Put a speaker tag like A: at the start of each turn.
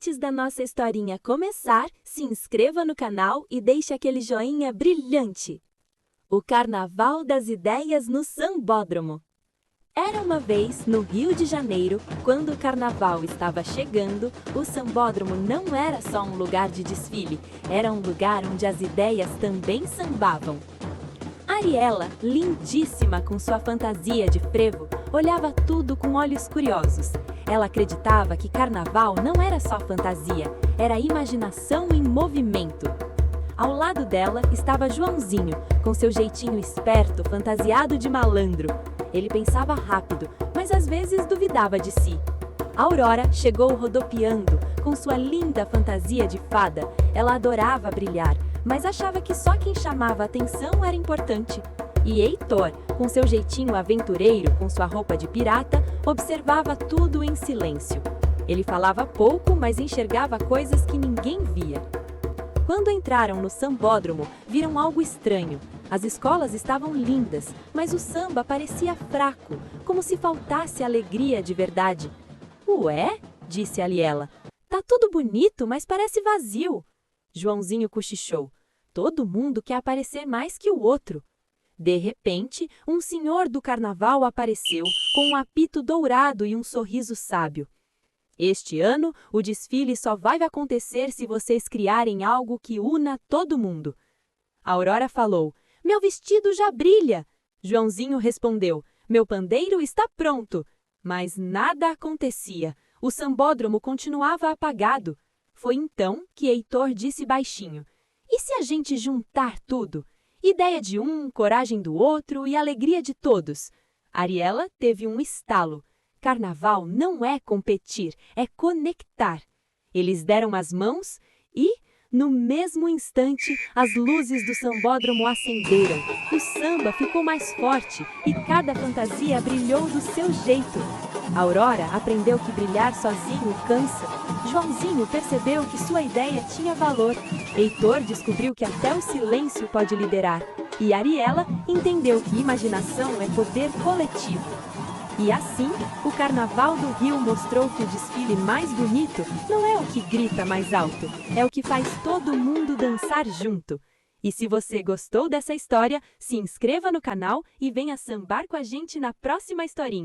A: Antes da nossa historinha começar, se inscreva no canal e deixe aquele joinha brilhante. O Carnaval das Ideias no Sambódromo. Era uma vez, no Rio de Janeiro, quando o Carnaval estava chegando, o Sambódromo não era só um lugar de desfile, era um lugar onde as ideias também sambavam. Ariela, lindíssima com sua fantasia de frevo, olhava tudo com olhos curiosos. Ela acreditava que carnaval não era só fantasia, era imaginação em movimento. Ao lado dela estava Joãozinho, com seu jeitinho esperto, fantasiado de malandro. Ele pensava rápido, mas às vezes duvidava de si. Aurora chegou rodopiando, com sua linda fantasia de fada. Ela adorava brilhar, mas achava que só quem chamava atenção era importante. E Heitor, com seu jeitinho aventureiro, com sua roupa de pirata, observava tudo em silêncio. Ele falava pouco, mas enxergava coisas que ninguém via. Quando entraram no sambódromo, viram algo estranho. As escolas estavam lindas, mas o samba parecia fraco, como se faltasse alegria de verdade. Ué? Disse Ariela. Tá tudo bonito, mas parece vazio. Joãozinho cochichou. Todo mundo quer aparecer mais que o outro. De repente, um senhor do carnaval apareceu, com um apito dourado e um sorriso sábio. Este ano, o desfile só vai acontecer se vocês criarem algo que una todo mundo. Aurora falou, meu vestido já brilha. Joãozinho respondeu, meu pandeiro está pronto. Mas nada acontecia, o sambódromo continuava apagado. Foi então que Heitor disse baixinho, e se a gente juntar tudo? Ideia de um, coragem do outro e alegria de todos. Ariela teve um estalo. Carnaval não é competir, é conectar. Eles deram as mãos e, no mesmo instante, as luzes do sambódromo acenderam. O samba ficou mais forte e cada fantasia brilhou do seu jeito. Aurora aprendeu que brilhar sozinho cansa. Joãozinho percebeu que sua ideia tinha valor. Heitor descobriu que até o silêncio pode liderar. E Ariela entendeu que imaginação é poder coletivo. E assim, o Carnaval do Rio mostrou que o desfile mais bonito não é o que grita mais alto, é o que faz todo mundo dançar junto. E se você gostou dessa história, se inscreva no canal e venha sambar com a gente na próxima historinha.